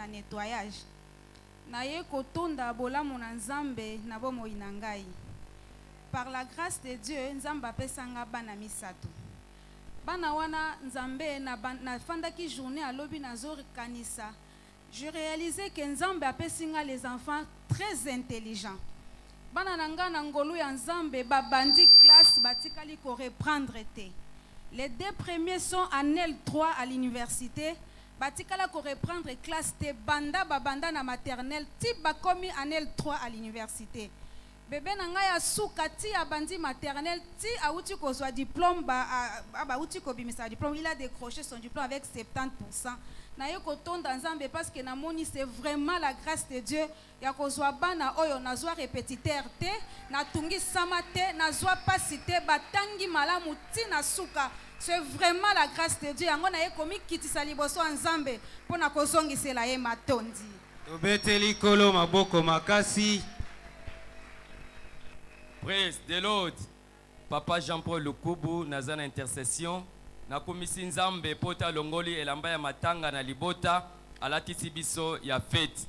na nettoyage. Naye kotonda bolamu na Nzambe na bomoi na ngai. Par la grâce de Dieu, Nzamba pesanga bana misato. Bana wana Nzambe na fandaki journée à lobi na zori kanisa. Je réalisais que Nzambe apesinga les enfants très intelligents. Bana nanga na ngolu ya Nzambe babandi classe batikali ko reprendre te. Les deux premiers sont en L3 à l'université. Batikala ko reprendre classe te banda babanda na maternelle ti bakomi en L3 à l'université. Bébé nanga ya soukati a bandi maternelle ti auti ko zwa diplôme ba auti ko bimisa diplôme, il a décroché son diplôme avec 70%. Na yo kotonda Nzambe parce que na moni c'est vraiment la grâce de Dieu ya ko zwa bana oyo na zwa répétiteur te na tungi samate na zwa pasite batangi malamu ti na suka. C'est vraiment la grâce de Dieu. Yango na ye komi kitisa liboso Nzambe pona ko zongisela ye matondi. Tobeteli kolo maboko makasi. Praise the Lord. Papa Jean-Paul Lukubu nazana intercession na komisi Nzambe pota longoli elamba ya matanga na libota alatisi biso ya fête.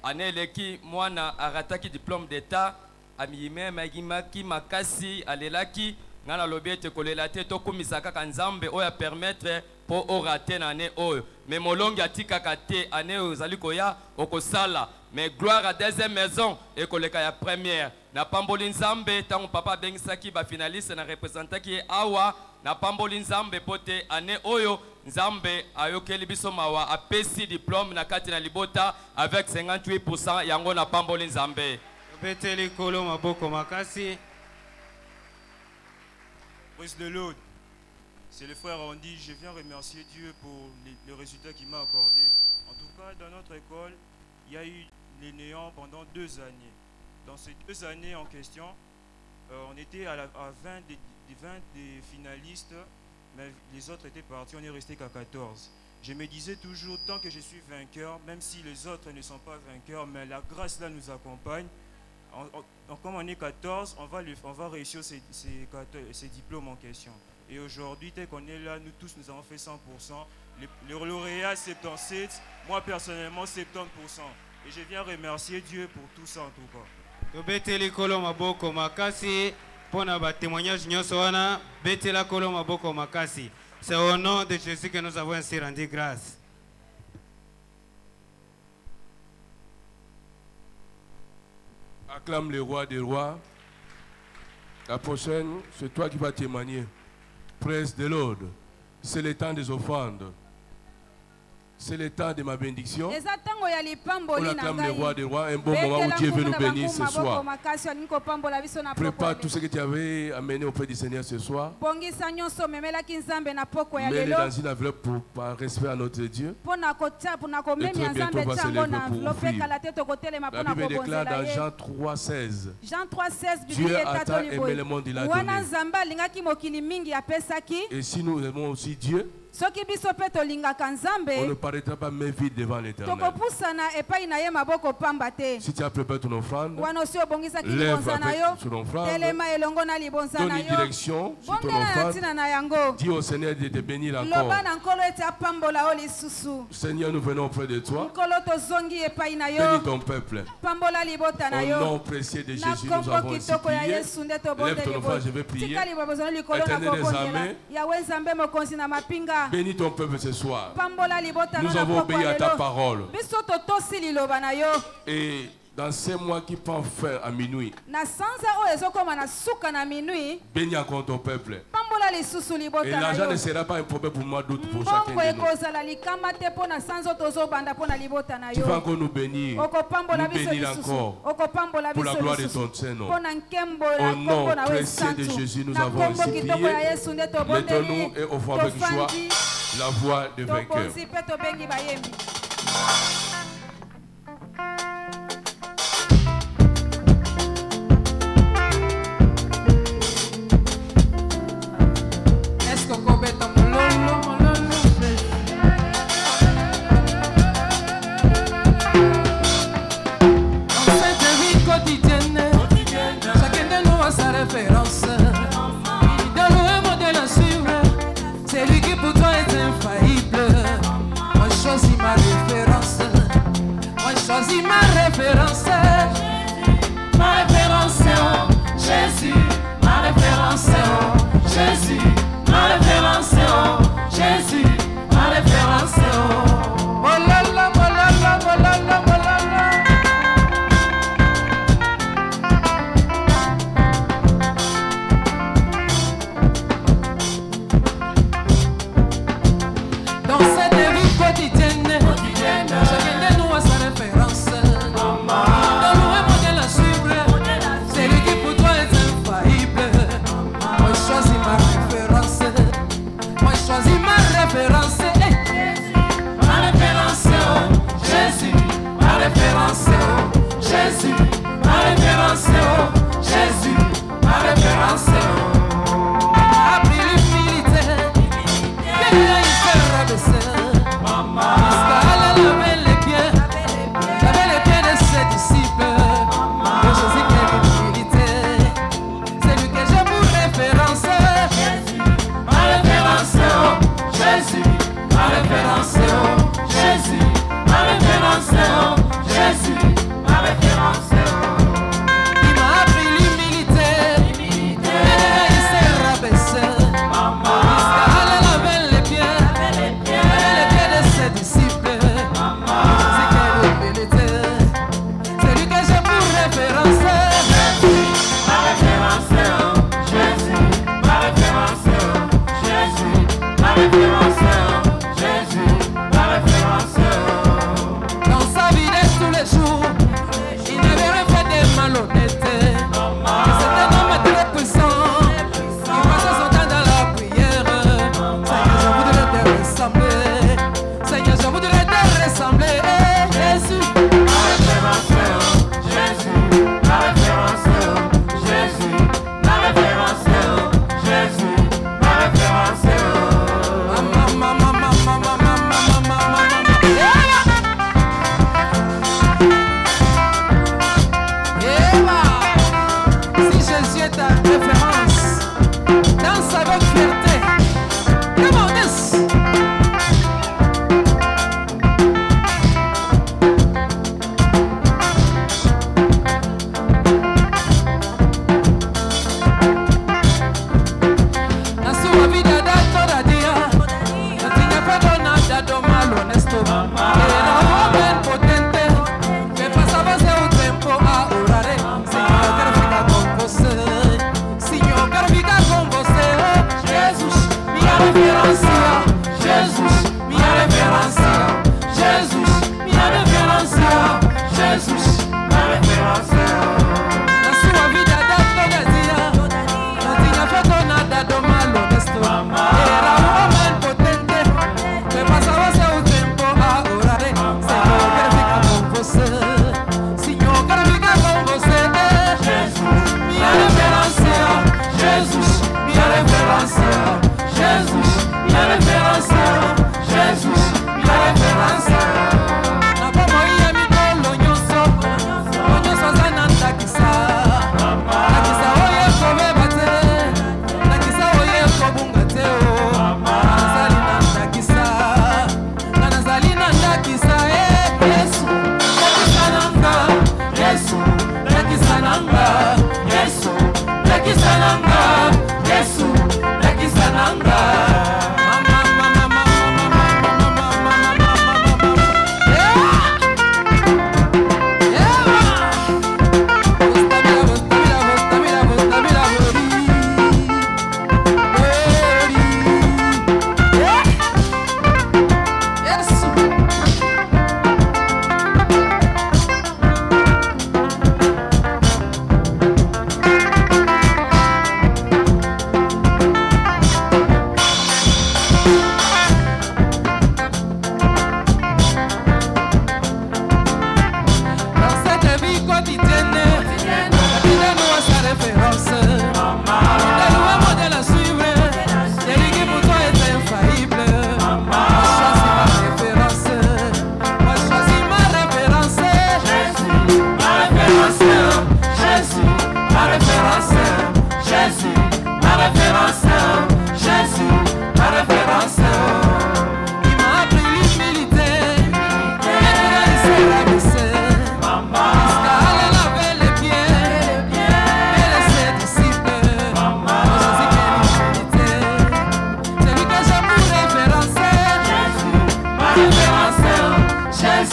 Aneleki mwana arataki diplôme d'état amiyime magimaki makasi alelaki ngana lobete kolela te to komisa kaka Nzambe oya permettre po orate na ane oyo mais molongi atika kate ane ozali koya okosala mais gloire à deuxième maison et koleka ya première na pamboli Nzambe tango papa bengisaki ba finaliste na représentaki awa na pamboli Nzambe pote ane oyo Nzambe ayokeli biso mawa apesi diplôme na kati na libota avec 58% yango na pamboli Nzambe. Beteli kolo maboko makasi. Praise the Lord. C'est le frère Andy. Je viens remercier Dieu pour les résultats qu'il m'a accordés. En tout cas, dans notre école, il y a eu les néants pendant 2 années. Dans ces 2 années en question, on était à 20 des finalistes, mais les autres étaient partis, on est resté qu'à 14. Je me disais toujours, tant que je suis vainqueur, même si les autres ne sont pas vainqueurs, mais la grâce là nous accompagne. Comme on est 14, on va réussir ces diplômes en question. Et aujourd'hui, dès qu'on est là, nous tous nous avons fait 100%. Le lauréat 77, moi personnellement 70%. Et je viens remercier Dieu pour tout ça en tout cas. Tobeteli kolo maboko makasi pona ba témoignage nyonso wana betela kolo maboko makasi. C'est au nom de Jésus que nous avons ainsi rendu grâce. Acclame le roi des rois. La prochaine, c'est toi qui vas témoigner. Praise the Lord. C'est le temps des offrandes. C'est le temps de ma bénédiction. On acclame le roi des rois. Un bon moment où Dieu veut nous bénir ce soir. Prépare tout ce que tu avais amené auprès du Seigneur ce soir. Mets-les dans une enveloppe par respect à notre Dieu. Et très bientôt, on va se lever pour offrir. La Bible déclare dans Jean 3,16. Dieu a tant aimé le monde, il a donné. Et si nous aimons aussi Dieu, on ne paraîtra pas main vide devant l'Éternel. Si tu as préparé ton offrande, lève avec ton offrande, donne une direction sur ton offrande, dis au Seigneur de te bénir encore. Seigneur, nous venons auprès de toi. Bénis ton peuple. Au nom précieux de Jésus, nous avons ici prié. Lève ton offrande, je vais prier. Éternel des armées, bénis ton peuple ce soir. Nous avons obéi à ta parole. Et dans ces mois qui prend fin à minuit, bénis encore ton peuple. Et l'argent ne sera pas un problème pour moi, d'autres pour chacun de nous. Tu vas encore nous bénir encore pour la gloire de ton Saint-Nom. Au nom précieux de Jésus, nous avons ici prié. Mettons-nous et offrons avec joie la voix de vainqueur. C'est lui qui pour toi est infaillible. Moi je choisis ma référence. choisi ma référence. Ma référence, oh Jésus, ma référence, oh Jésus, ma référence, oh Jésus, ma référence, oh. Molala, molala, molala, molala. Dans cette vie quotidienne, chacun de nous a sa référence. Dans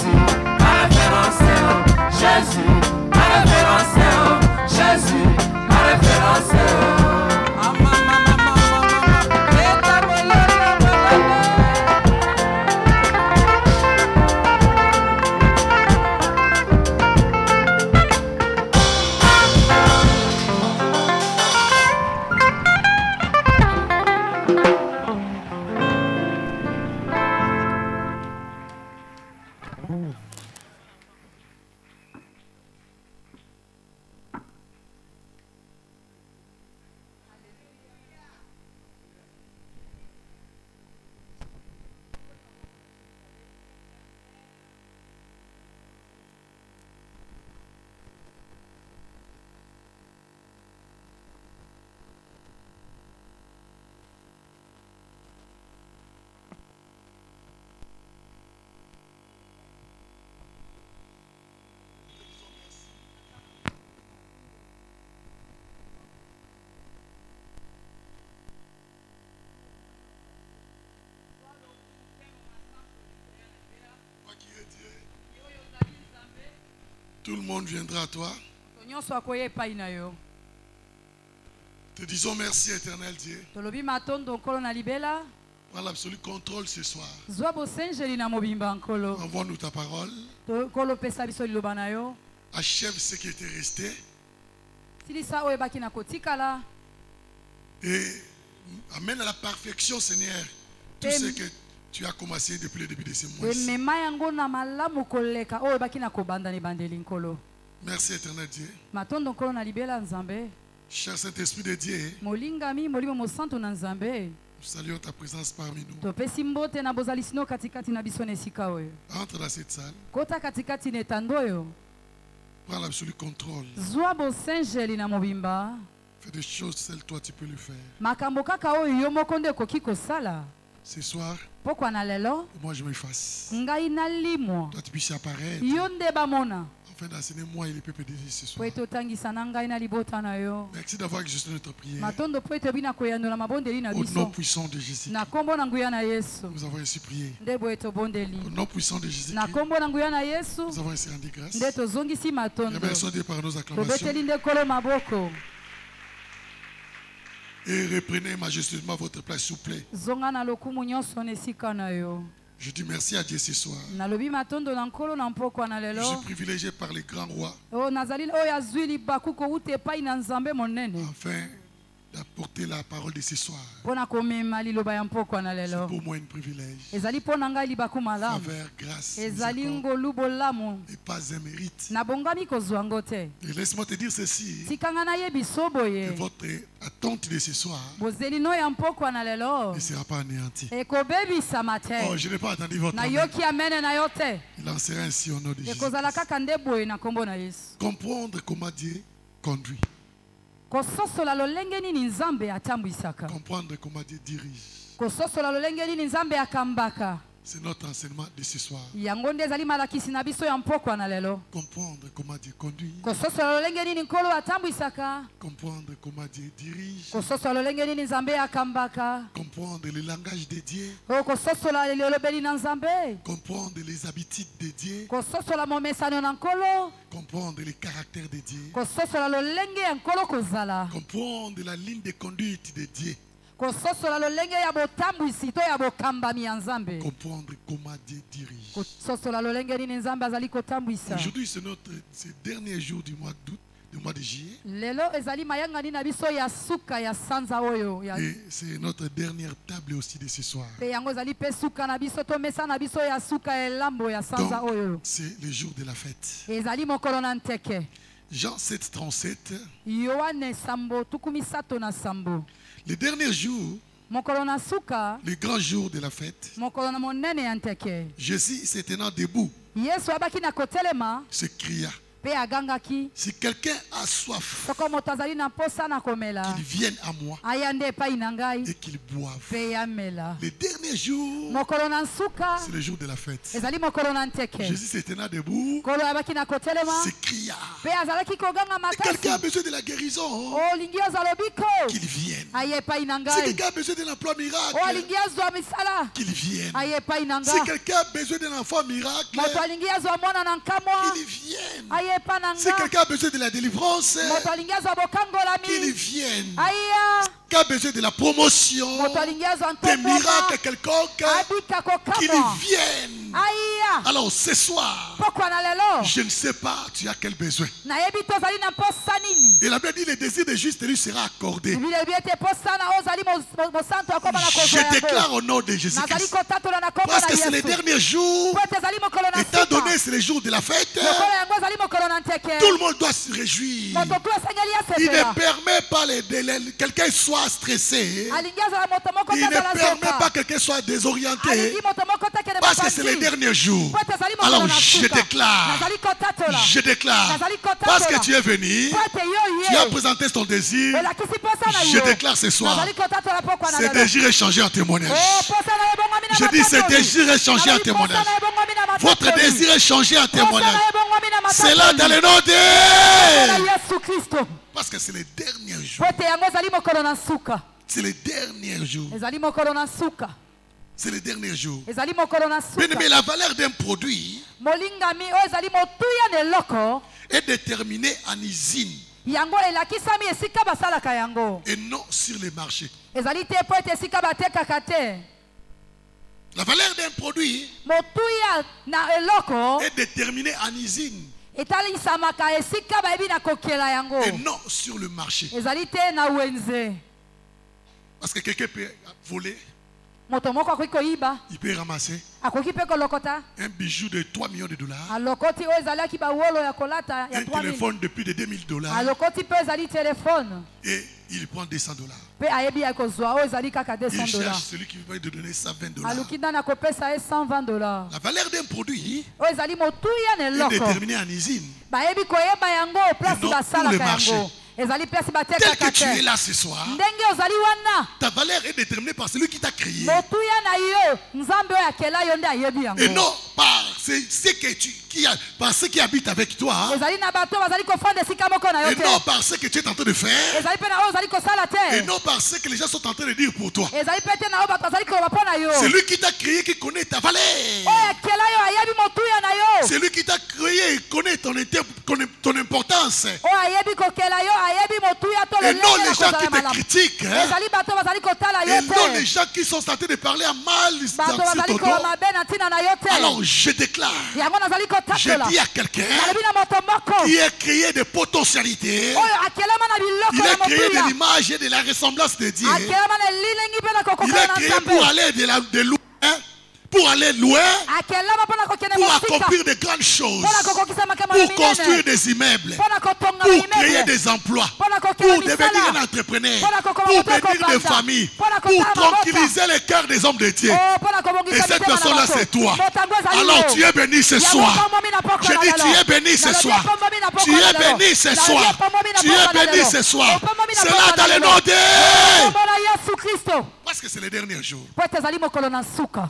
Jésus, ma référence, Jésus, ma référence, Jésus, ma référence. Tout le monde viendra à toi. Te disons merci, éternel Dieu. Prends l'absolu contrôle ce soir. Envoie-nous ta parole. Achève ce qui était resté. Et amène à la perfection, Seigneur, tout ce que tu as commencé depuis le début de ce mois. Merci, éternel Dieu. Cher Saint-Esprit de Dieu, nous saluons ta présence parmi nous. Entre dans cette salle. Prends l'absolu contrôle. Fais des choses, seul toi tu peux le faire. Ce soir, moi je m'efface. Toi tu puisses apparaître. Afin d'enseigner-moi et les peuples de Dieu ce soir. Merci d'avoir exaucé notre prière. Au nom puissant de Jésus. Nous avons ainsi prié. Au nom puissant de Jésus. Nous avons ainsi rendu grâce. Remercions Dieu par nos acclamations. Et reprenez majestueusement votre place, s'il vous plaît. Je dis merci à Dieu ce soir. Je suis privilégié par les grands rois. Afin d'apporter la parole de ce soir. C'est pour moi un privilège. Faveur, grâce, et pas un mérite. Et laisse-moi te dire ceci. Que votre attente de ce soir ne sera pas anéantie. Oh, je n'ai pas attendu votre amen. Il en sera ainsi au nom de Jésus. Comprendre comment Dieu conduit. Comprendre comment Dieu dirige. C'est notre enseignement de ce soir. Comprendre comment Dieu conduit. Comprendre comment Dieu dirige. Comprendre le langage de Dieu. Comprendre les habitudes de Dieu. Comprendre les caractères de Dieu. Comprendre la ligne de conduite de Dieu. Comprendre comment Dieu dirige. Aujourd'hui, c'est ce dernier jour du mois d'août, du mois de juillet. Et c'est notre dernière table aussi de ce soir. Donc, c'est le jour de la fête. Jean 7,37. Le dernier jour, le grand jour de la fête, Jésus se tenant debout, se cria, Si quelqu'un a soif, qu'il vienne à moi et qu'il boive. Les derniers jours, c'est le jour de la fête. Jésus se tenait debout, s'écria. Si quelqu'un a besoin de la guérison, qu'il vienne. Si quelqu'un a besoin d'un emploi miracle, qu'il vienne. Si quelqu'un a besoin d'un enfant miracle, qu'il vienne. Si quelqu'un a besoin de la délivrance, qu'il vienne. Qui a besoin de la promotion, des miracles quelconques, qu'il vienne. Alors ce soir, je ne sais pas tu as quel besoin. Et la Bible dit le désir des justes lui sera accordé. Je déclare au nom de Jésus-Christ, parce que c'est les derniers jours, étant donné c'est les jours de la fête, tout le monde doit se réjouir. Il ne permet pas quelqu'un soit stressé. Il ne permet pas que quelqu'un soit désorienté. Parce que c'est les derniers jours. Alors je déclare, parce que tu es venu, tu as présenté ton désir, je déclare ce soir, ce désir est changé en témoignage. Je dis ce désir est changé en témoignage. Votre désir est changé en témoignage. C'est là dans le nom de Christ. Parce que c'est les derniers jours. C'est les derniers jours. C'est les derniers jours. Mais la valeur d'un produit est déterminée en usine et non sur les marchés. La valeur d'un produit est déterminée en usine et non sur le marché. Parce que quelqu'un peut voler, il peut ramasser un bijou de 3 millions de dollars, un téléphone de plus de 2000 dollars, et il prend 200 dollars. Il cherche celui qui veut donner 120 dollars. La valeur d'un produit est déterminée en usine et non pour le marché. Tel que tu es là ce soir, ta valeur est déterminée par celui qui t'a créé et non par ceux qui habitent avec toi et non par ce que tu es en train de faire et non par ce que les gens sont en train de dire pour toi. C'est lui qui t'a créé qui connaît ta valeur. C'est lui qui t'a créé et connaît ton importance. Et non les gens qui te critiquent, et non les gens qui sont tentés de parler à mal sur ton dos. Alors je déclare, je dis à quelqu'un qui a créé des potentialités, il a créé de l'image et de la ressemblance de Dieu, il a créé pour aller de loin, pour aller loin, pour accomplir de grandes choses, pour construire des immeubles, pour créer des emplois, pour devenir un entrepreneur, pour bénir des familles, pour tranquilliser les cœurs des hommes de Dieu. Et cette personne-là, c'est toi. Alors tu es béni ce soir. Je dis, tu es béni ce soir. Tu es béni ce soir. Tu es béni ce soir. C'est là dans le nom de Christ. Parce que c'est les derniers jours.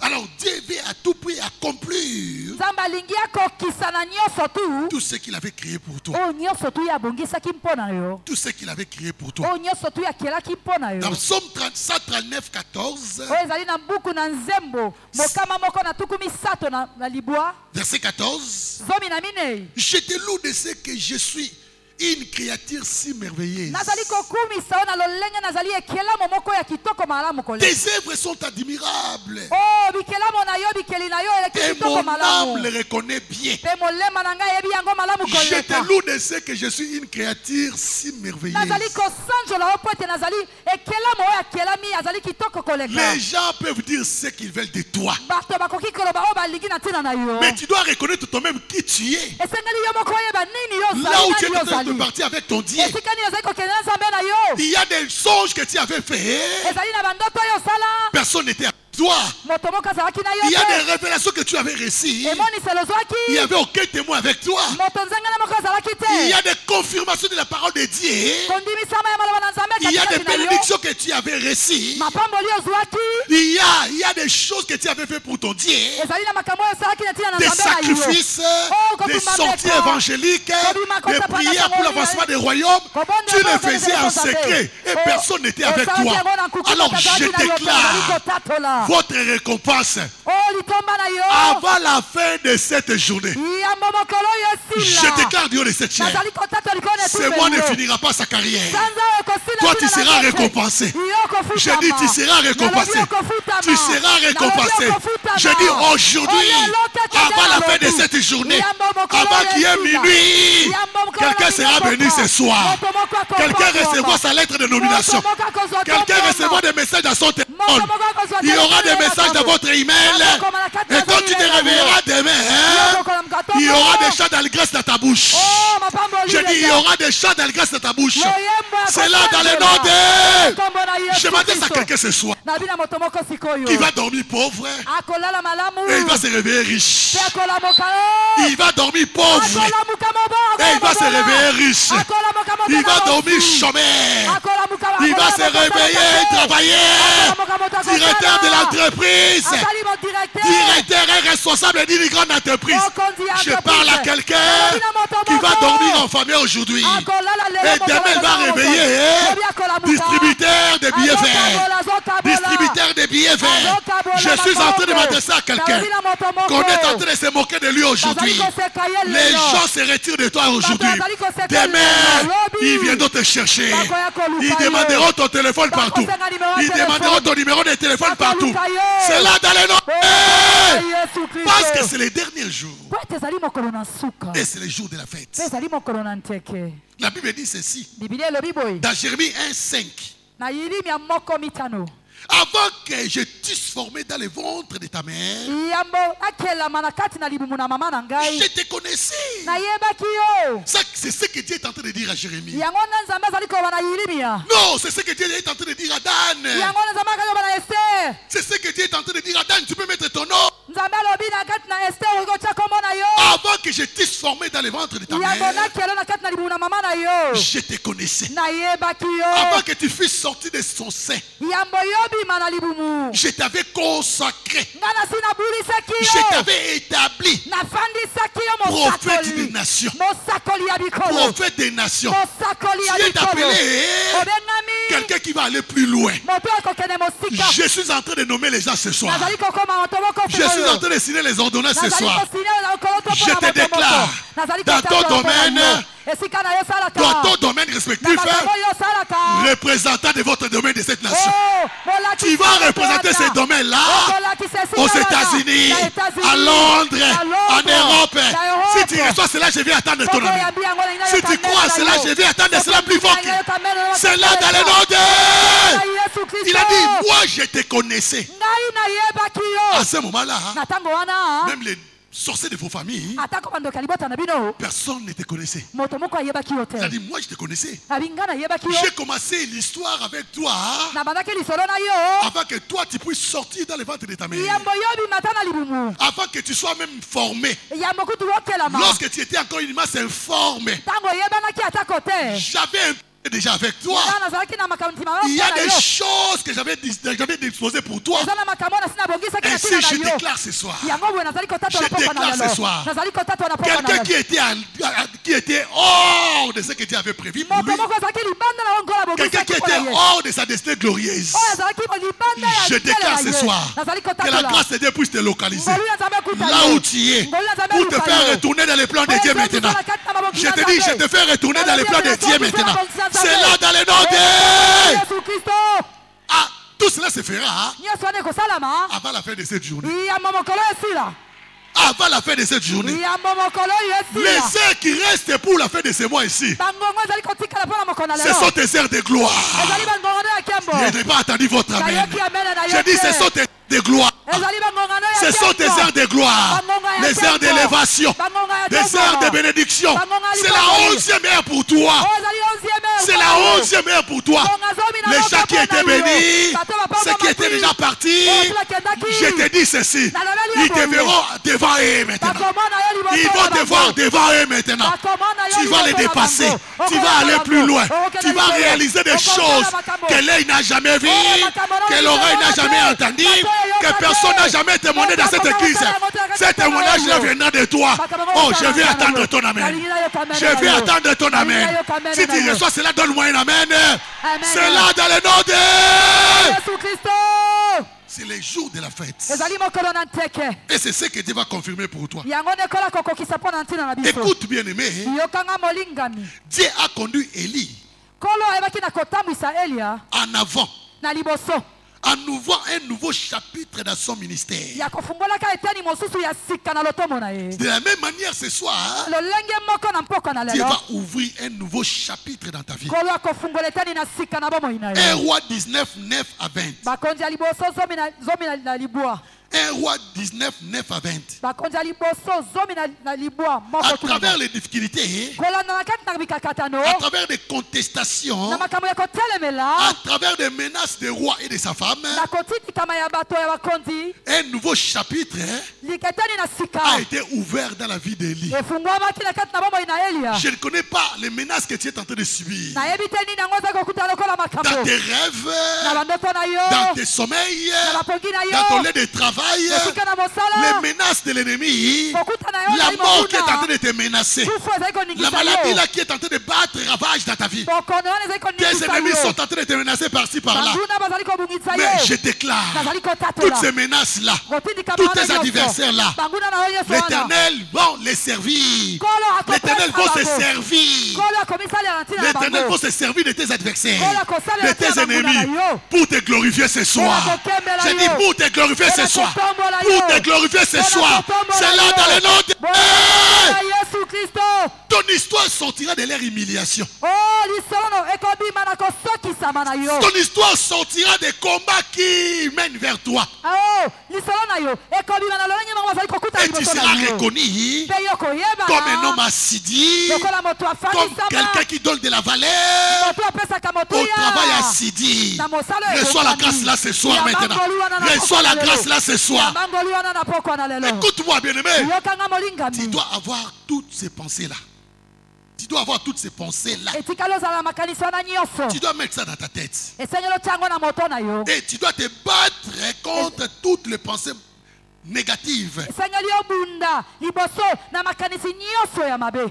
Alors Dieu veut à tout prix accomplir tout ce qu'il avait créé pour toi. Tout ce qu'il avait créé pour toi. Dans Psaume 139, 14, verset 14, je te loue de ce que je suis une créature si merveilleuse. Tes œuvres sont admirables. Et mon âme le reconnaît bien. Je te loue de ce que je suis une créature si merveilleuse. Les gens peuvent dire ce qu'ils veulent de toi, mais tu dois reconnaître toi-même qui tu es. Là où tu es parti avec ton Dieu, il y a des songes que tu avais fait. Personne n'était avec toi. Il y a des révélations que tu avais reçues. Il n'y avait aucun témoin avec toi. Il y a des confirmations de la parole de Dieu. Il y a des bénédictions que tu avais reçues. Il y a des choses que tu avais fait pour ton Dieu. Des sacrifices, des sorties évangéliques, des prières pour l'avancement des royaumes. Tu le faisais en secret et personne n'était avec toi. Alors je déclare votre récompense avant la fin de cette journée. Je déclare Dieu de cette chair. Ce mois ne finira pas sa carrière. Toi tu seras récompensé. Je dis tu seras récompensé. Tu seras récompensé. Je dis aujourd'hui, avant la fin de cette journée, avant qu'il y ait minuit, quelqu'un sera béni ce soir. Quelqu'un recevra sa lettre de nomination. Quelqu'un recevra des messages dans son téléphone. Il y aura des messages dans votre email. Et quand tu te réveilleras demain, il y aura des chants d'allégresse dans ta bouche. Je dis, il y aura des chants d'allégresse dans ta bouche. C'est là dans le nom de... Je m'adresse à quelqu'un ce soir qui va dormir pauvre et il va se réveiller riche. Il va dormir pauvre et il va se réveiller riche. Il va dormir chômeur. Il va se réveiller, travailler. Directeur de l'entreprise. Directeur et responsable d'une grande entreprise. Je parle à quelqu'un qui va dormir en famille aujourd'hui. Et demain il va réveiller. Distributeur de billets verts. Distributeur de billets verts. Je suis en train de m'adresser à quelqu'un qu'on est en train de se moquer de lui aujourd'hui. Les gens se retirent de toi aujourd'hui. Demain, ils viendront te chercher. Ils demanderont ton téléphone partout. Ils demanderont ton numéro de téléphone partout. C'est là dans les noms. Parce que c'est les derniers jours. Et c'est les jours de la fête. La Bible dit ceci. Dans Jérémie 1:5. Avant que je t'eusse formé dans le ventre de ta mère, je te connaissais. Ça, c'est ce que Dieu est en train de dire à Jérémie. Non, c'est ce que Dieu est en train de dire à Dan. C'est ce que Dieu est en train de dire à Dan. Tu peux mettre ton nom. Avant que je t'eusse formé dans le ventre de ta mère, je te connaissais. Avant que tu fusses sorti de son sein, je t'avais consacré. Je t'avais établi prophète des nations. Prophète des nations. Dieu t'a appelé quelqu'un qui va aller plus loin. Je suis en train de nommer les gens ce soir. Je suis en train de signer les ordonnances ce soir. Je te déclare dans ton domaine, dans ton domaine respectif, représentant de votre domaine de cette nation. Tu vas représenter ces domaines-là aux États-Unis, à Londres, en Europe. Si tu reçois cela, je vais attendre ton ami. Si tu crois à cela, je vais attendre cela plus fort. C'est là dans le nom de... Il a dit, moi je te connaissais. À ce moment-là, même les sorciers de vos familles, personne ne te connaissait. Il a dit, moi je te connaissais. J'ai commencé l'histoire avec toi avant que toi tu puisses sortir dans le ventre de ta mère. Avant que tu sois même formé. Lorsque tu étais encore une masse informe, j'avais un déjà avec toi. Il y a des choses que j'avais disposées pour toi. Ainsi je déclare ce soir. Je déclare ce soir. Quelqu'un qui était hors de ce que Dieu avait prévu pour lui. Quelqu'un qui était hors de sa destinée glorieuse. Je déclare ce soir que la grâce de Dieu puisse te localiser là où tu es pour te faire retourner dans les plans de Dieu maintenant. Je te dis, je te fais retourner dans les plans de Dieu maintenant. C'est là dans les noms de... Ah, tout cela se fera avant la fin de cette journée. Avant la fin de cette journée. Les heures qui restent pour la fin de ce mois ici, ce sont tes heures de gloire. Je n'ai pas attendu votre amen. Je dis ce sont tes heures de gloire. Ce sont tes heures de gloire. Les heures d'élévation. Des heures de bénédiction. C'est la 11e heure pour toi. C'est la 11e heure pour toi. Les gens qui étaient bénis, ceux qui étaient déjà partis, je te dis ceci. Ils te verront devant eux maintenant. Ils vont te voir devant eux maintenant. Tu vas les dépasser. Tu vas aller plus loin. Tu vas réaliser des choses que l'œil n'a jamais vues, que l'oreille n'a jamais entendues, que personne n'a jamais témoigné dans cette église. Ce témoignage-là viendra de toi. Oh, je vais attendre ton amen. Je vais attendre ton amen. Si tu reçois cela, donne-moi un amen. Cela dans le nom de Jésus-Christ. C'est les jours de la fête. Et c'est ce que Dieu va confirmer pour toi. Écoute bien aimé. Dieu a conduit Élie en avant. En ouvrant un nouveau chapitre dans son ministère. De la même manière ce soir, Dieu va ouvrir un nouveau chapitre dans ta vie. 1 Roi 19, 9 à 20. 1 Roi 19, 9 à 20. À travers les difficultés, à travers des contestations, à travers des menaces des rois et de sa femme, un nouveau chapitre a été ouvert dans la vie d'Élie. Je ne connais pas les menaces que tu es en train de subir. Dans tes rêves, dans tes sommeils, dans ton lieu de travail, les menaces de l'ennemi, la mort qui est en train de te menacer, la maladie là qui est en train de battre ravage dans ta vie. Tes ennemis sont en train de te menacer par-ci par-là. Mais je déclare, toutes ces menaces là, tous tes adversaires là, l'Éternel va les servir. L'Éternel va se servir. L'Éternel va se servir de tes adversaires, de tes ennemis, pour te glorifier ce soir. J'ai dit pour te glorifier ce soir. Pour te glorifier ce soir. C'est là dans le nom de Jésus-Christ. Ton histoire sortira de leur humiliation. Ton histoire sortira des combats qui mènent vers toi. Et tu seras reconnu comme un homme assidu, comme quelqu'un qui donne de la valeur au travail assidu. Reçois la grâce là ce soir maintenant. Reçois la grâce là ce soir. Écoute-moi bien aimé. Tu dois avoir toutes ces pensées là. Tu dois avoir toutes ces pensées-là. Tu dois mettre ça dans ta tête. Et tu dois te battre contre toutes les pensées négative.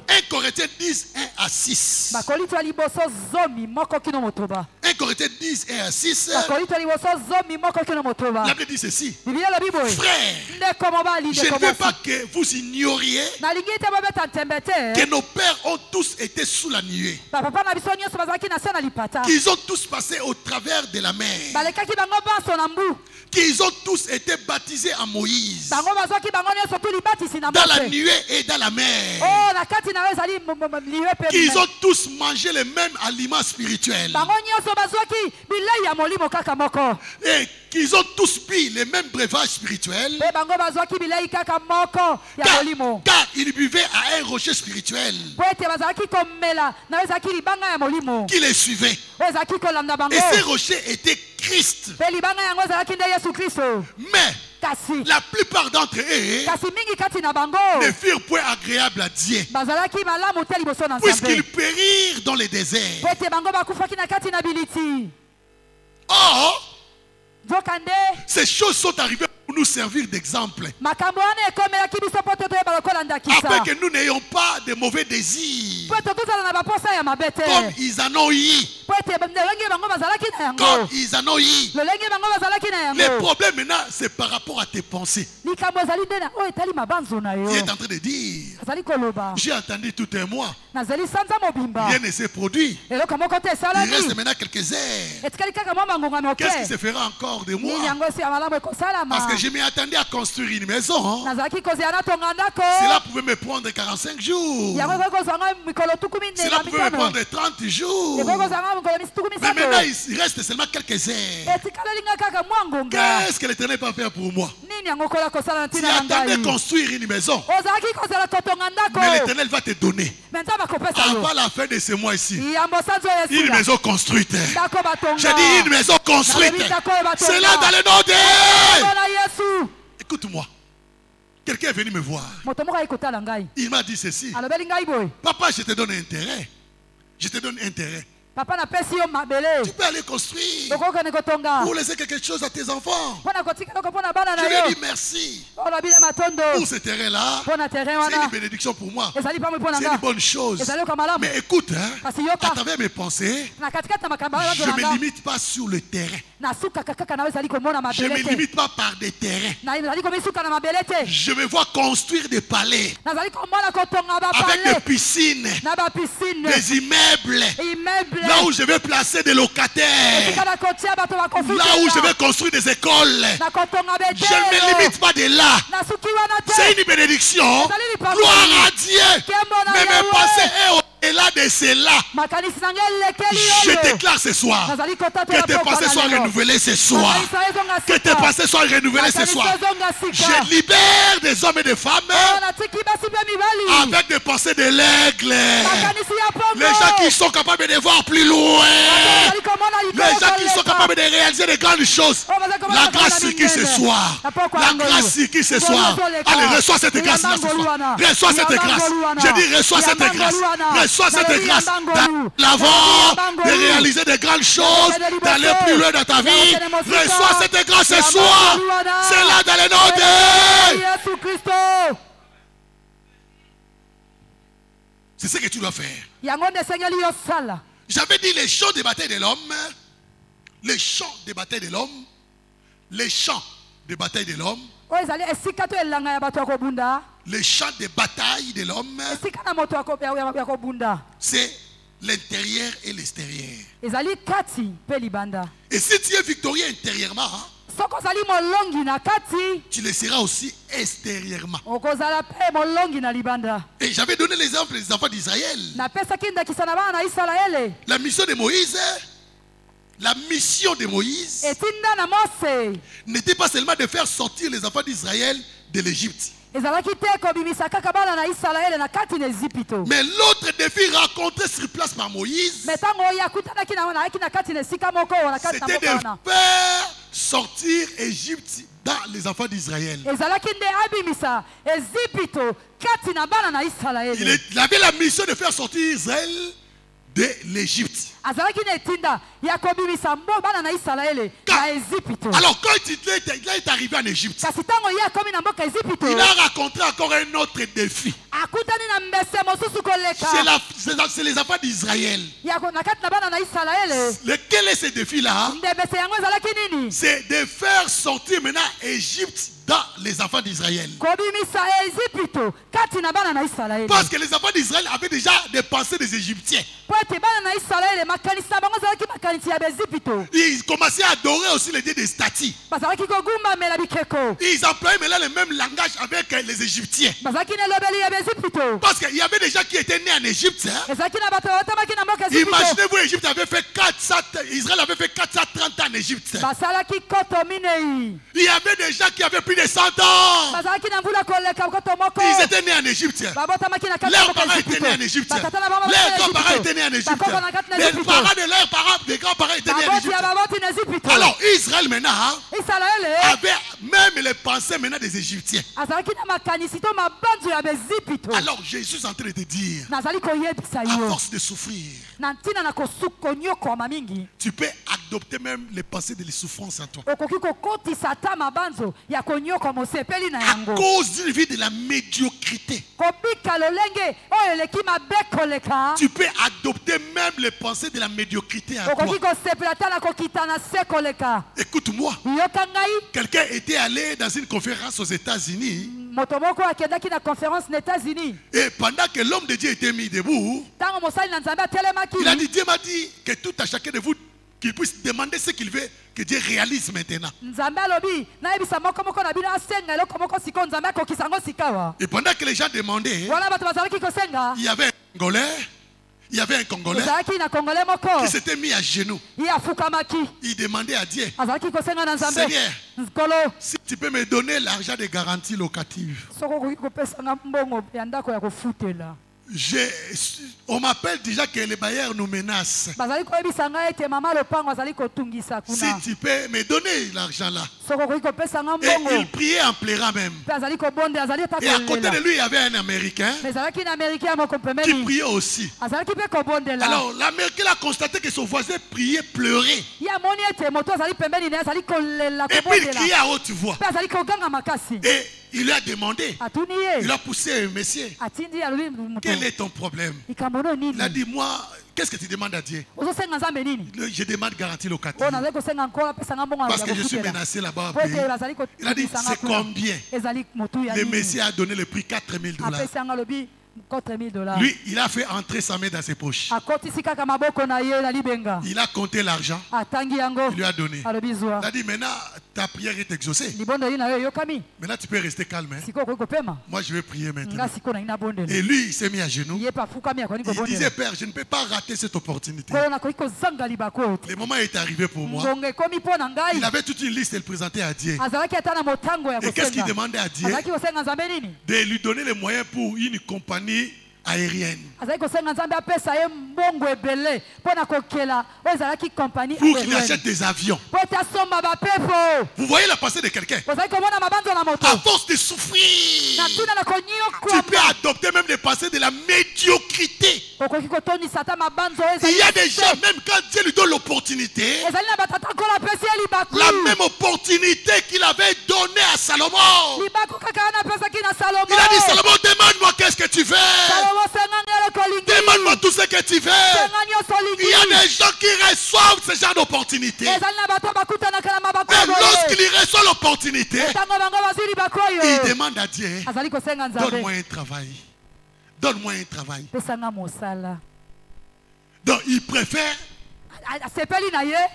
1 Corinthiens 10, 1 à 6. 1 Corinthiens 10, 1 à 6. La Bible dit ceci. Frères, je ne veux pas que vous ignoriez que nos pères ont tous été sous la nuée. Qu'ils ont tous passé au travers de la mer. Qu'ils ont tous été baptisés en Moïse. Dans la nuée et dans la mer. Qu'ils ont tous mangé les mêmes aliments spirituels. Et qu'ils ont tous bu les mêmes breuvages spirituels. Car ils buvaient à un rocher spirituel qui les suivait. Et ces rochers étaient Christ. Mais la plupart d'entre eux ne furent point agréables à Dieu, puisqu'ils périrent dans les déserts. Or, ces choses sont arrivées pour nous servir d'exemple, afin que nous n'ayons pas de mauvais désirs comme ils en ont eu. Comme ils en ont eu. Le problème maintenant, c'est par rapport à tes pensées. Tu es en train de dire, j'ai entendu tout un mois, rien ne s'est produit. Il reste maintenant quelques heures. Qu'est-ce qui se fera encore de moi? Parce que je m'attendais à construire une maison. Cela pouvait me prendre 45 jours. Cela pouvait me prendre 30 jours. Mais maintenant, il reste seulement quelques heures. Qu'est-ce que l'Éternel va faire pour moi? Tu attendais construire une maison. Mais l'Éternel va te donner, avant la fin de ce mois ici, une maison construite. J'ai dit une maison construite. C'est là dans le nom de... Écoute-moi. Quelqu'un est venu me voir. Il m'a dit ceci. Papa, je te donne intérêt. Je te donne intérêt. Tu peux aller construire pour laisser quelque chose à tes enfants. Je lui ai dit merci pour ce terrain-là. C'est une bénédiction pour moi. C'est une bonne chose. Mais écoute, hein, à travers mes pensées, je ne me limite pas sur le terrain. Je ne me limite pas par des terrains. Je me vois construire des palais avec des piscines, des immeubles. Là où je vais placer des locataires, là où je vais construire des écoles, je ne me limite pas de là. C'est une bénédiction. Gloire à Dieu. Mais mes pensées est au-delà de cela. Je déclare ce soir que tes pensées soient renouvelées ce soir. Que tes pensées soient renouvelées ce soir. Je libère des hommes et des femmes avec des pensées de l'aigle. Les gens qui sont capables de voir plus loin. Les gens qui sont capables de réaliser des grandes choses. La grâce sur qui ce soir. La grâce sur qui ce soir. Allez, reçois cette grâce-là ce soir. Reçois cette grâce. Je dis reçois cette grâce. Reçois cette grâce. L'avant de réaliser des grandes choses, d'aller plus loin dans ta vie. Reçois cette grâce ce soir. C'est là dans le nom de... C'est ce que tu dois faire. J'avais dit les champs de bataille de l'homme. Les champs de bataille de l'homme. Les champs de bataille de l'homme. Les champs de bataille de l'homme. C'est l'intérieur et l'extérieur. Et si tu es victorieux intérieurement, tu le seras aussi extérieurement. Et j'avais donné l'exemple des enfants d'Israël. La mission de Moïse, n'était pas seulement de faire sortir les enfants d'Israël de l'Égypte. Mais l'autre défi rencontré sur place par Moïse, c'était de faire sortir Égypte dans les enfants d'Israël. Il avait la mission de faire sortir Israël de l'Égypte. Alors quand il est arrivé en Égypte, il a rencontré encore un autre défi. C'est les enfants d'Israël. Lequel est ce défi-là? C'est de faire sortir maintenant Égypte dans les enfants d'Israël. Parce que les enfants d'Israël avaient déjà des pensées des Égyptiens. Ils commençaient à adorer aussi les dieux des statues. Ils employaient maintenant le même langage avec les Égyptiens. Parce qu'il y avait des gens qui étaient nés en Égypte. Imaginez-vous, Égypte avait fait 400, Israël avait fait 430 ans en Égypte. Il y avait des gens qui avaient plus de 100 ans. Ils étaient nés en Égypte. Leurs parents étaient nés en Égypte. Leurs grands-parents étaient nés en Égypte. Les parents de leurs parents, des grands-parents étaient nés en Égypte. Alors Israël maintenant avait même les pensées maintenant des Égyptiens. Alors Jésus est en train de te dire, à force de souffrir, tu peux adopter même les pensées de les souffrances en toi. À cause d'une vie de la médiocrité, tu peux adopter même les pensées de la médiocrité en toi. Écoute-moi, quelqu'un était allé dans une conférence aux États-Unis. Et pendant que l'homme de Dieu était mis debout, il a dit, Dieu m'a dit que tout à chacun de vous qu'il puisse demander ce qu'il veut que Dieu réalise maintenant. Et pendant que les gens demandaient, il y avait un Congolais, Il y avait un Congolais qui s'était mis à genoux. Il demandait à Dieu, Seigneur, si tu peux me donner l'argent de garantie locative. On m'appelle déjà que les bailleurs nous menacent. Si tu peux me donner l'argent là. Et il priait en pleurant même. Et à côté de lui, il y avait un Américain qui priait aussi. Alors l'Américain a constaté que son voisin priait, pleurait. Et puis il criait à haute voix. Et il lui a demandé, il a poussé un monsieur, quel est ton problème? Il a dit, moi, qu'est-ce que tu demandes à Dieu? Je demande garantie locative. Parce que je suis menacé là-bas. Il a dit, c'est combien? Le monsieur a donné le prix $4000. Lui, il a fait entrer sa main dans ses poches. Il a compté l'argent. Il lui a donné. Il a dit, maintenant, ta prière est exaucée. Maintenant, tu peux rester calme. Hein? Moi, je vais prier maintenant. Et lui, il s'est mis à genoux. Il disait, Père, je ne peux pas rater cette opportunité. Le moment est arrivé pour moi. Il avait toute une liste et le présentait à Dieu. Et qu'est-ce qu'il demandait à Dieu? De lui donner les moyens pour une compagnie aérienne. Pour qu'il achète des avions. Vous voyez la pensée de quelqu'un. À force de souffrir, tu peux adopter même les pensées de la médiocrité. Il y a des gens, même quand Dieu lui donne l'opportunité, la même opportunité qu'il avait donnée à Salomon. Il a dit, Salomon, demande-moi qu'est-ce que tu veux. Demande-moi tout ce que tu veux. Il y a des gens qui reçoivent ce genre d'opportunité. Mais lorsqu'ils reçoivent l'opportunité, ils demandent à Dieu, donne-moi un travail. Donne-moi un travail. Donc il préfère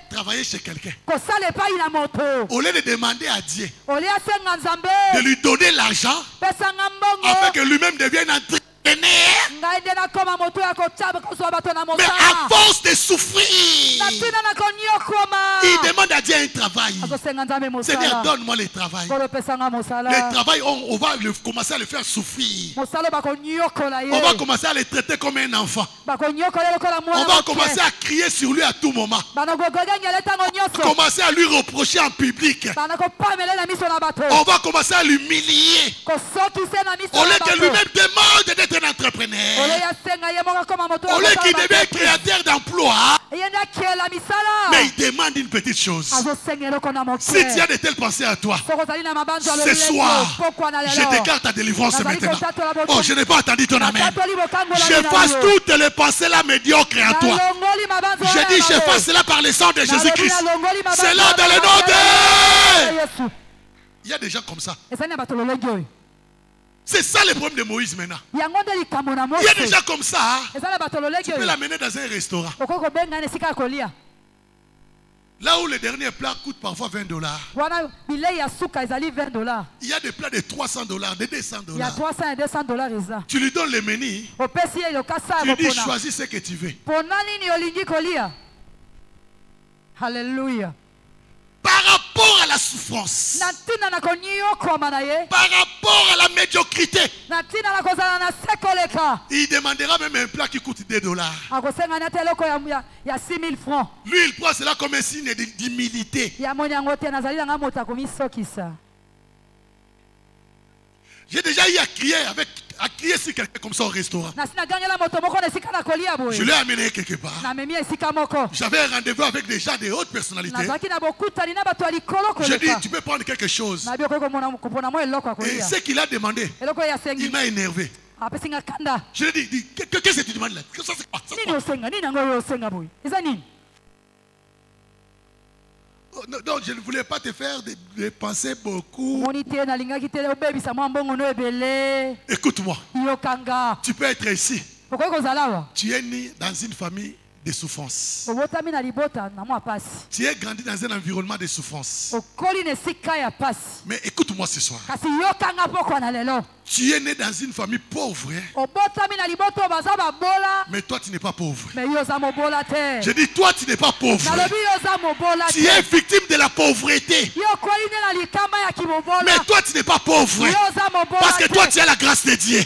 travailler chez quelqu'un. Au lieu de demander à Dieu de lui donner l'argent afin que lui-même devienne entraîneur. Mais à force de souffrir, il demande à Dieu un travail. Seigneur, donne-moi le travail. Le travail, on va commencer à le faire souffrir. On va commencer à le traiter comme un enfant. On va commencer à crier sur lui à tout moment. Commencer à lui reprocher en public. On va commencer à l'humilier. Au lieu que lui-même demande d'être un entrepreneur. Au lieu qu'il devient créateur d'emploi, mais il demande une petite chose. Si tu as de telles pensées à toi, ce soir, je déclare ta délivrance maintenant. Oh, je n'ai pas entendu ton amen. J'efface toutes les pensées là médiocres en toi. Je dis, j'efface cela par le sang de Jésus-Christ. C'est là dans le nom de... Il y a des gens comme ça. C'est ça le problème de Moïse maintenant. Il y a des gens comme ça. Tu peux l'amener dans un restaurant. Là où le dernier plat coûte parfois $20. Il y a des plats de $300, de $200. Tu lui donnes le menu. Tu lui dis, choisis ce que tu veux. Alléluia. Par rapport à la souffrance, par rapport à la médiocrité, il demandera même un plat qui coûte $2. Lui, il prend cela comme un signe d'humilité. J'ai déjà eu à crier sur quelqu'un comme ça au restaurant. Je l'ai amené quelque part. J'avais un rendez-vous avec des gens de haute personnalité. Je dis, tu peux prendre quelque chose. Et ce qu'il a demandé, il m'a énervé. Je lui ai dit, qu'est-ce que tu demandes là? Donc je ne voulais pas te faire dépenser beaucoup. Écoute-moi. Tu peux être ici. Tu es né dans une famille de souffrance. Tu es grandi dans un environnement de souffrance. Mais écoute-moi ce soir. Tu es né dans une famille pauvre. Mais toi, tu n'es pas pauvre. Je dis, toi, tu n'es pas pauvre. Tu es victime de la pauvreté. Mais toi, tu n'es pas pauvre. Parce que toi, tu as la grâce de Dieu.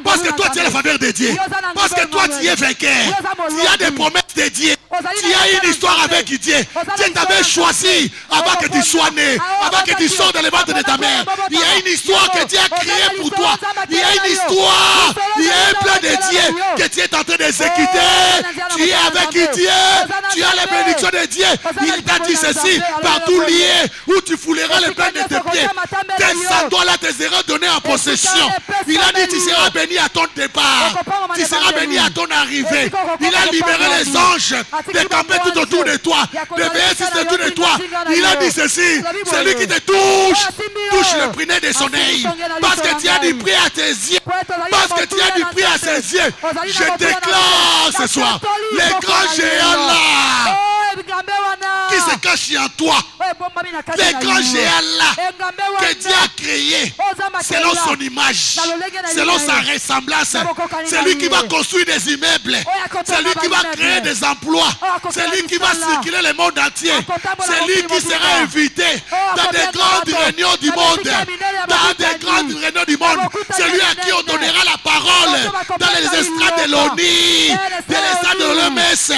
Parce que toi, tu as la faveur de Dieu. Parce que toi, tu es vainqueur. Tu as des promesses de Dieu. Tu as une histoire avec Dieu. Dieu t'avait choisi avant que tu sois né, avant que tu sortes dans les ventres de ta mère. Il y a une histoire que Dieu a créée pour toi. Il y a une histoire. Il y a un plan de Dieu que tu es en train d'exécuter. Tu es avec Dieu. Tu as la bénédiction de Dieu. Il t'a dit ceci, partout lié où tu fouleras les plans de tes pieds. Tes sandales là te seront donnés en possession. Il a dit tu seras béni à ton départ. Tu seras béni à ton arrivée. Il a libéré les anges de camper tout autour de toi, de veiller sur autour de toi. Il a dit ceci, celui qui te touche le prunelle de son œil. Parce que tu as du prix à tes yeux. Parce que tu as du prix à ses yeux. Je déclare ce soir, les grands géants là qui se cachent en toi, les grands géants là que Dieu a créés selon son image, selon sa ressemblance. C'est lui qui va construire des immeubles. C'est lui qui va créer des emplois. C'est lui qui va circuler le monde entier. C'est lui qui sera invité dans des grandes réunions du monde. Dans des grandes réunions du monde. C'est lui à qui on donnera la parole dans les estrades de l'ONU, dans les estrades de l'OMS.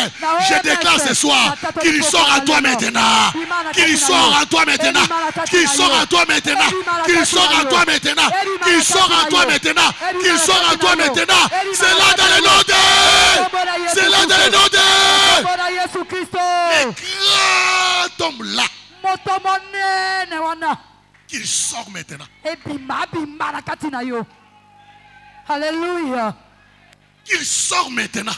Je déclare ce soir qu'il sort à toi maintenant. Qu'il sort à toi maintenant. Qu'il sort à toi maintenant. Qu'il sort à toi maintenant. Qu'il sort à toi maintenant. Qu'il sort à toi maintenant. C'est là dans le nom de. C'est là dans le nom de. Les grands tombent là. Qu'il sort maintenant. Alléluia. Qu'il sort maintenant.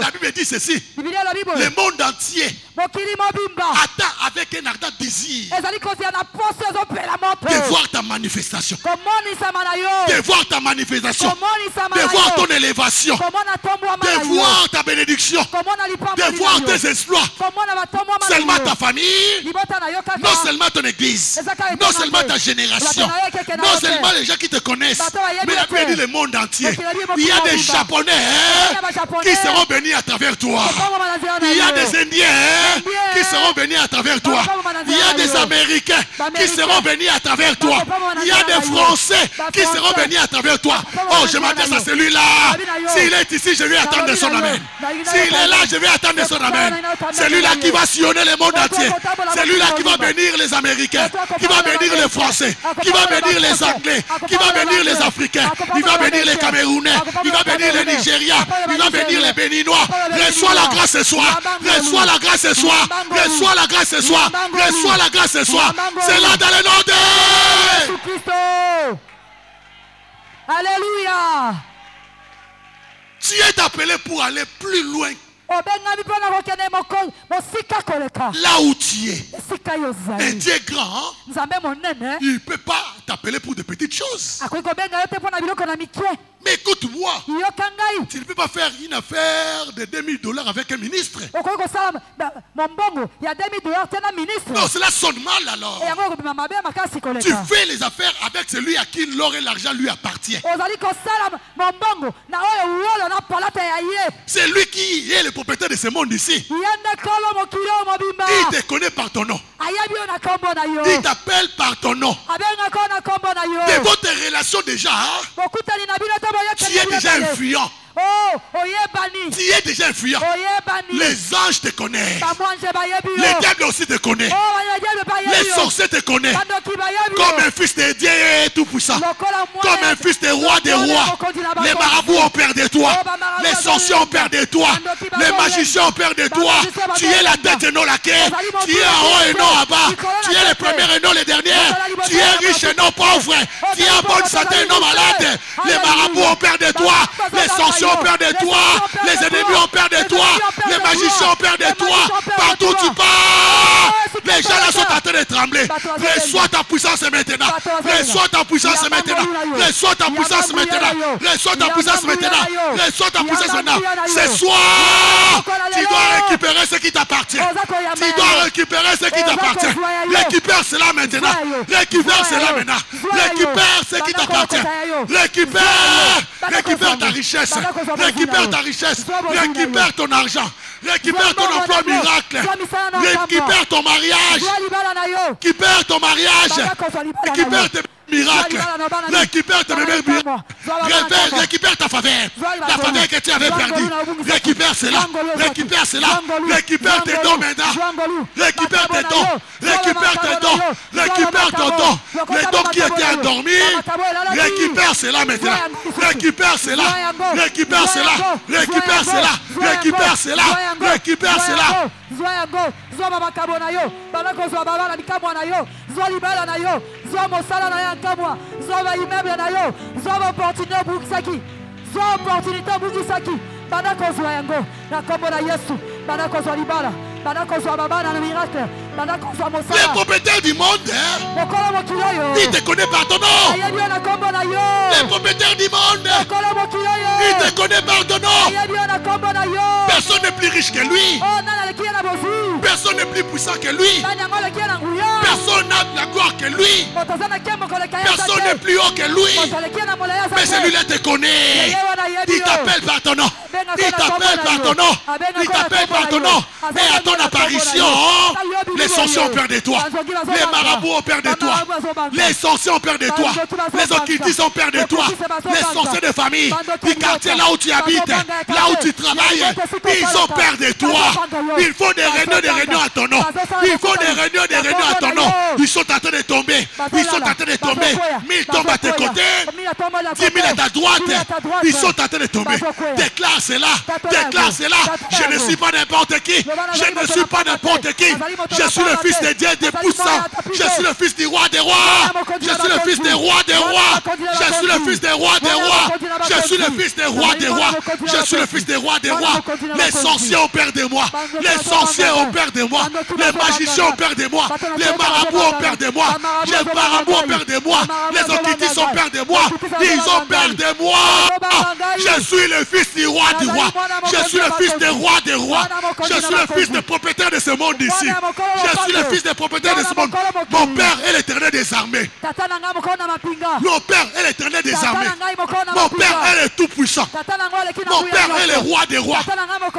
La Bible dit ceci. Le monde entier attend avec un ardent désir de voir ta manifestation. De voir ta manifestation. De voir ton élévation. De voir ta bénédiction. De voir tes exploits. Seulement ta famille. Non seulement ton église. Non seulement ta génération. Non seulement les gens qui te connaissent. Mais la Bible dit le monde entier. Il y a des Japonais qui seront bénis à travers toi. Il y a des Indiens qui seront bénis à travers toi. Il y a des Américains qui seront bénis à travers toi. Il y a des Français qui seront bénis à travers toi. Oh, je m'adresse à celui-là. S'il est ici, je vais attendre son amen. S'il est là, je vais attendre son amen. Celui-là qui va sillonner le monde entier. Celui-là qui va bénir les Américains, qui va bénir les Français, qui va bénir les Anglais, qui va bénir les Africains, il va bénir les Camerounais, il va bénir les Nigériens, il va bénir les Béninois. Reçois la grâce ce soir. Reçois la grâce ce soir. Reçois la grâce ce soir. Reçois la grâce ce soir. C'est là dans le nom de Jésus-Christ. Alléluia. Tu es appelé pour aller plus loin. Là où tu es. Et Dieu est grand. Il ne peut pas t'appeler pour de petites choses. Mais écoute-moi, tu ne peux pas faire une affaire de $2000 avec un ministre. Non, cela sonne mal alors. Tu fais les affaires avec celui à qui l'or et l'argent lui appartient. C'est lui qui est le propriétaire de ce monde ici. Il te connaît par ton nom. Il t'appelle par ton nom. De votre relation déjà, tu es déjà influent. Tu es déjà influent. Les anges te connaissent. Les diables aussi te connaissent. Les sorciers te connaissent. Comme un fils de Dieu tout puissant. Comme un fils de roi des rois. Les marabouts ont peur de toi. Les sorciers ont peur de toi. Les magiciens ont peur de toi. Tu es la tête et non la queue. Tu es en haut et non en bas. Tu es le premier et non le dernier. Tu es riche et non pauvre. Tu es en bonne santé et non malade. Les marabouts ont peur de toi. Les sorciers ont peur de toi. Les ennemis ont peur de toi. Les magiciens ont peur de toi. Partout tu pars, les gens là sont en train de trembler. Reçois ta puissance maintenant. Reçois ta puissance maintenant. Reçois ta puissance maintenant. Reçois ta puissance maintenant. Reçois ta puissance maintenant. Ce soir, tu dois récupérer ce qui t'appartient. Tu dois récupérer ce qui t'appartient. Récupère cela maintenant. Récupère cela maintenant. Récupère ce qui t'appartient. Récupère ta richesse. Récupère ta richesse. Récupère ton argent. Récupère ton emploi miracle. Récupère ton mariage. Récupère ton mariage. Récupère tes miracles. Récupère tes miracles. Récupère ta faveur. La faveur que tu avais perdue. Récupère cela. Récupère cela. Récupère tes dons maintenant. Récupère tes dons. Récupère tes dons. Récupère ton don. Les dons qui étaient endormis. Récupère cela maintenant. Récupère cela. Récupère cela. Récupère cela. Récupère cela. Récupère cela. Zwa makabo na yo, banako zwa baba na mikamwa na yo, zwa libala na yo, zwa mosala na ya kamwa, zwa immeuble na yo, zwa opportunité bukisaki, zwa opportunité bukisaki, banako zwa yango, na kombo na Yesu, banako zwa libala, banako zwa baba na miracle, banako zwa mosala. Les propriétaires du monde, ils te connaissent par ton nom. Les propriétaires du monde, ils te connaissent par ton nom. Personne n'est plus riche que lui. Personne n'est plus puissant que lui. Personne n'a de la gloire que lui. Personne n'est plus haut que lui. Mais celui-là te connaît. Il t'appelle par ton nom. Il t'appelle par ton nom. Il t'appelle par ton nom. Et à ton apparition, les sorciers ont peur de toi. Les marabouts ont peur de toi. Les sorciers ont peur de toi. Les occultistes ont peur de toi. Les sorciers de famille, du quartier là où tu habites, là où tu travailles, ils ont peur de toi. Il faut des réunions à ton nom. Il faut des réunions à ton nom. Ils sont en train de tomber. Ils sont en train de tomber. 1000 tombent à tes côtés. 10 000 à ta droite. Ils sont en train de tomber. Déclare cela. Déclare cela. Je ne suis pas n'importe qui. Je ne suis pas n'importe qui. Je suis le fils de Dieu des puissants. Je suis le fils du roi des rois. Je suis le fils des rois des rois. Je suis le fils des rois des rois. Je suis le fils des rois des rois. Je suis le fils des rois des rois. Les sorciers ont peur de moi. Les sorciers ont peur de moi. Les magiciens ont peur de moi. Les marabouts ont peur de moi. Les marabouts ont peur de moi. Les occultistes ont peur de moi. Ils ont peur de moi. Je suis le fils du roi du roi. Je suis le fils des rois des rois. Je suis le fils des propriétaires de ce monde ici. Je suis le fils des propriétaires de ce monde. Mon père est l'éternel des armées. Mon père est l'éternel des armées. Mon père est le tout-puissant. Mon père est le roi des rois.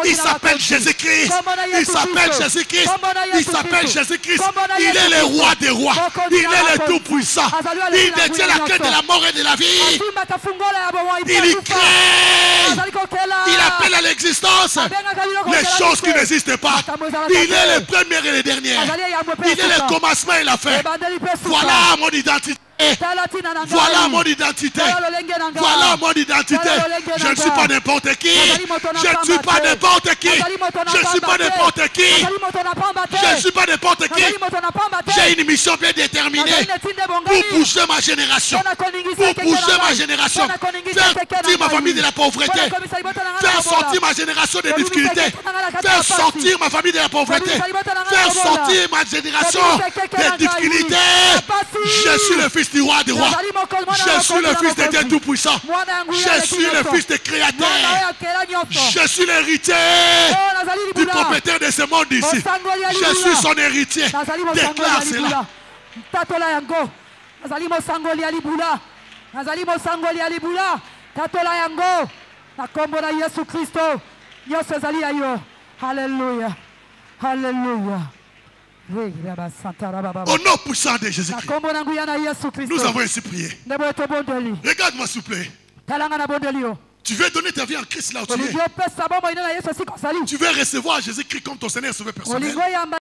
Il s'appelle Jésus-Christ. Il s'appelle Jésus-Christ. Il s'appelle Jésus-Christ. Il est le roi des rois. Il est le tout-puissant. Il détient la clé de la mort et de la vie. Il y crée. Il appelle à l'existence les choses qui n'existent pas. Il est le premier et le dernier. Il est le commencement et la fin. Voilà mon identité. Voilà mon identité. Voilà mon identité. Je ne suis pas n'importe qui. Je ne suis pas n'importe qui. Je ne suis pas n'importe qui. Je ne suis pas n'importe qui. J'ai une mission bien déterminée pour pousser ma génération. Pour pousser ma génération. Faire sortir ma famille de la pauvreté. Faire sortir ma génération des difficultés. Faire sortir ma famille de la pauvreté. Faire sortir ma génération des difficultés. Je suis le fils du roi des rois. Je suis le fils de Dieu tout-puissant. Je suis le fils du créateur. Je suis l'héritier du propriétaire de ce monde ici. Je suis son héritier. Déclare cela. Alléluia. Alléluia. Au nom puissant de Jésus-Christ, nous avons ainsi prié. Regarde-moi s'il vous plaît. Tu veux donner ta vie en Christ là où tu es. Tu veux recevoir Jésus-Christ comme ton Seigneur et Sauveur personnel.